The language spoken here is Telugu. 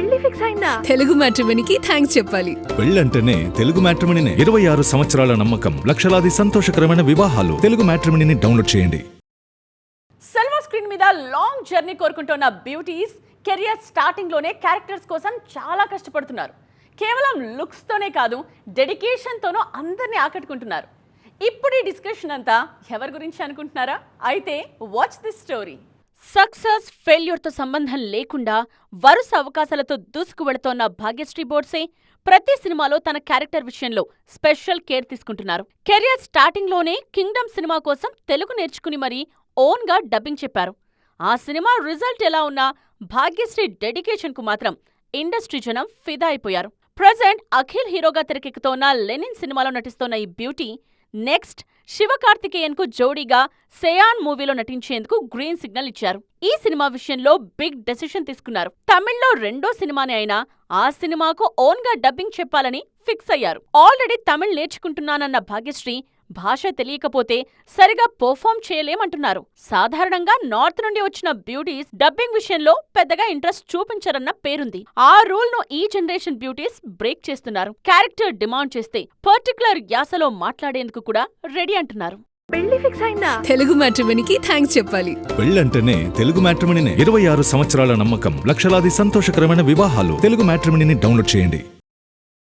పెళ్లి ఫిక్స్ అయిందా? తెలుగు మ్యాట్రిమోనీకి థ్యాంక్స్ చెప్పాలి. పెళ్ళంటేనే తెలుగు మ్యాట్రిమోనీనే. 26 సంవత్సరాల నమ్మకం, లక్షలాది సంతోషకరమైన వివాహాలు. తెలుగు మ్యాట్రిమోనీని డౌన్లోడ్ చేయండి. సిల్వర్ స్క్రీన్ మీద లాంగ్ జర్నీ కోరుకుంటున్న బ్యూటీస్ కెరియర్ స్టార్టింగ్ లోనే క్యారెక్టర్స్ కోసం చాలా కష్టపడుతున్నారు. కేవలం లుక్స్ తోనే కాదు, డెడికేషన్ తోనూ అందరినీ ఆకట్టుకుంటున్నారు. ఇప్పుడు ఈ డిస్కషన్ అంతా ఎవరి గురించి అనుకుంటున్నారా? అయితే వాచ్ దిస్ స్టోరీ. సక్సెస్ ఫెయిల్యూర్తో సంబంధం లేకుండా వరుస అవకాశాలతో దూసుకు వెళుతోన్న భాగ్యశ్రీ బోర్సే ప్రతి సినిమాలో తన క్యారెక్టర్ విషయంలో స్పెషల్ కేర్ తీసుకుంటున్నారు. కెరియర్ స్టార్టింగ్ లోనే కింగ్డమ్ సినిమా కోసం తెలుగు నేర్చుకుని మరీ ఓన్ గా డబ్బింగ్ చెప్పారు. ఆ సినిమా రిజల్ట్ ఎలా ఉన్నా భాగ్యశ్రీ డెడికేషన్ కు మాత్రం ఇండస్ట్రీ జనం ఫిదా అయిపోయారు. ప్రజెంట్ అఖిల్ హీరోగా తెరకెక్కుతోన్న లెనిన్ సినిమాలో నటిస్తోన్న ఈ బ్యూటీ నెక్స్ట్ శివకార్తికేయన్ కు జోడీగా సెయాన్ మూవీలో నటించేందుకు గ్రీన్ సిగ్నల్ ఇచ్చారు. ఈ సినిమా విషయంలో బిగ్ డెసిషన్ తీసుకున్నారు. తమిళ్లో రెండో సినిమానే అయినా ఆ సినిమాకు ఓన్ గా డబ్బింగ్ చెప్పాలని ఫిక్స్ అయ్యారు. ఆల్రెడీ తమిళ్ నేర్చుకుంటున్నానన్న భాగ్యశ్రీ భాష తెలియకపోతే సరిగా పర్ఫామ్ చేయలేమంటున్నారు. సాధారణంగా నార్త్ నుండి వచ్చిన బ్యూటీస్ డబ్బింగ్ విషయంలో పెద్దగా ఇంట్రెస్ట్ చూపించరన్న పేరుంది. ఆ రూల్ ను ఈ జనరేషన్ బ్యూటీస్ బ్రేక్ చేస్తున్నారు. క్యారెక్టర్ డిమాండ్ చేస్తే పర్టికులర్ యాసలో మాట్లాడేందుకు కూడా రెడీ అంటున్నారు. పెళ్లి ఫిక్స్ అయిందా? తెలుగు మ్యాట్రిమోనీకి థ్యాంక్స్ చెప్పాలి. పెళ్ళంటేనే తెలుగు మ్యాట్రిమోనీనే. 26 సంవత్సరాల నమ్మకం, లక్షలాది సంతోషకరమైన వివాహాలు. తెలుగు మ్యాట్రిమోనీని డౌన్లోడ్ చేయండి.